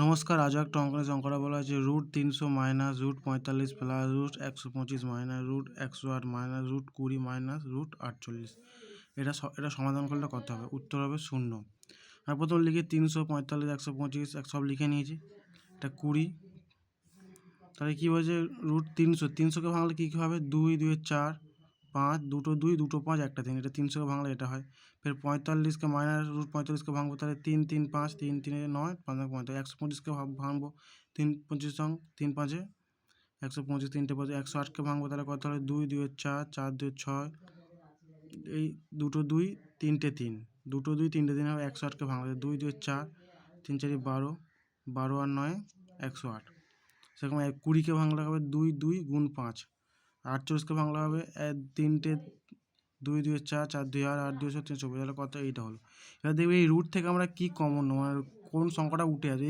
নমস্কার, আজও একটা অঙ্করা বলা আছে √300 minus √45 plus √125 minus √108 minus √20 minus √48। এটা সমাধান করলে কত হবে? উত্তর হবে 0। আর প্রথম লিখে 300, 45, 125 সব লিখে নিয়েছি। এটা 20। তাহলে কী বলছে √300কে ভাঙলে কী হবে? 2 2 4 5 2 2 2 5 1 3। এটা 300কে ভাঙলে এটা হয়। फिर 45কে মাইনাস √45কে ভাঙবো, তাহলে 3 3 5 3 3 9 5 45। 125কে ভাঙবো 3 25 সঙ্গ 3 5 125 3 5 108কে ভাঙবো, তাহলে কত হবে? 2 2 4 4 2 6 এই 2 2 3 3 2 2 3 3 হবে। 108কে ভাঙবো 2 2 4 3 4 12 12 আর 9 108। সেরকম 20কে ভাঙলে হবে 2 2 গুণ 5। 48কে ভাঙলে হবে 3 2 2 4 4 2 8 2 324। তাহলে কত? এইটা হলো। এবার দেখবে এই রুট থেকে আমরা কি কমন নেবো, মানে কোন সংখ্যাটা উঠে আসবে।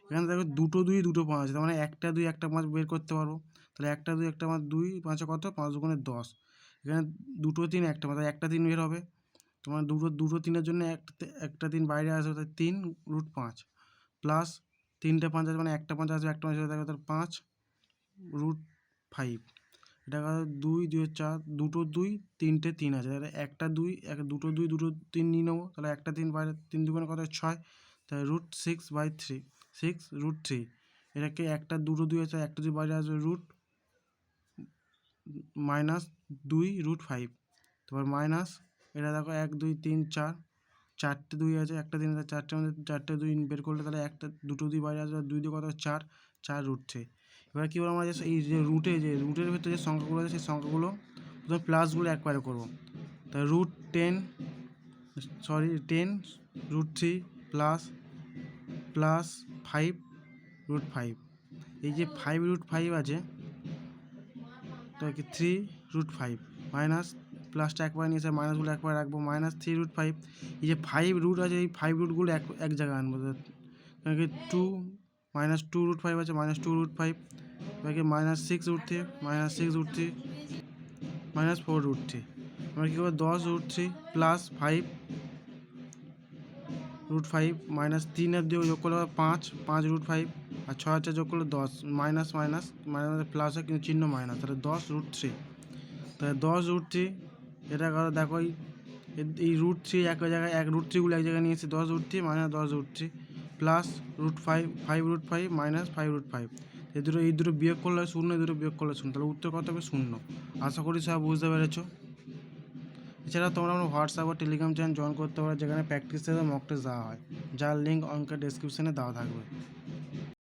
এখানে দেখবে 2 2 2 5 আছে, তার মানে 1 2 1 5 বের করতে পারবো। তাহলে 1 2 1 5 2 5 কত? 5 2 10। এখানে 2 3 1 মানে 1 3 বের হবে। তোমার 2 3-এর জন্য 1 3 বাইরে আসবে, তাহলে 3 √5 প্লাস 3টে 5 আছে, মানে 1টা 5 আসবে, 1টা 5 আসবে, তাহলে 5 √5। এটা 2 2 4 2 2 3টে 3 আছে, তাহলে 1টা 2 2 3 নিয়ে নেবো। তাহলে 1টা 3 বাইরে, 3 2 কত? 6। তাহলে √6/3 6 √3। এটাকে 1টা 2 2 আছে, 1টা 2 বাইরে আসবে -2 √5। তারপর মাইনাস এটা দেখো 1 2 3 4 4টে 2 আছে, 1টা 3 আছে, 4টের মধ্যে 4টে 2 বের করলে তাহলে 2 2 বাইরে আসবে, 2 2 কত? 4 4 √3। এবার কী বলবো, আমরা যে এই যে রুটের ভিতরে যে সংখ্যাগুলো আছে সেই সংখ্যাগুলো প্রথমে প্লাসগুলো একবারে করবো। তাহলে √10 √3 প্লাস 5 √5। এই যে 5 √5 আছে, তো কি 3 √5 মাইনাস প্লাসটা একবারে নিয়ে এসে মাইনাসগুলো একবারে রাখবো, -3 √5। এই যে 5 রুট আছে, এই 5 রুটগুলো এক জায়গায় আনবো। কি 2 -2 √5 আছে, -2 √5। এবারে -6 √3 -6 √3 -4 √3। আমরা কী করবো? 10 √3 প্লাস 5 √5 -3 যোগ করলে 5 5 √5 আর 6 4 যোগ করলে 10 মাইনাস প্লাস হয় কিন্তু চিহ্ন মাইনাস, তাহলে 10 √3। তাহলে 10 √3 এটা দেখো এই √3 এক জায়গায়, √3গুলো এক জায়গায় নিয়ে এসে 10 √3 -10 √3 প্লাস √5 5 √5 -5 √5। এই দুটো বিয়োগ করলে 0, এই দুটো বিয়োগ করলে 0। তাহলে উত্তর কত হবে? 0। আশা করি সব বুঝতে পেরেছো। এছাড়া তোমরা আমার হোয়াটসঅ্যাপ ও টেলিগ্রাম চ্যানেল জয়েন করতে পারো, যেখানে প্র্যাকটিস এবং মক টেস্ট দেওয়া হয়, যার লিঙ্ক অঙ্কের ডেসক্রিপশনে দেওয়া থাকবে।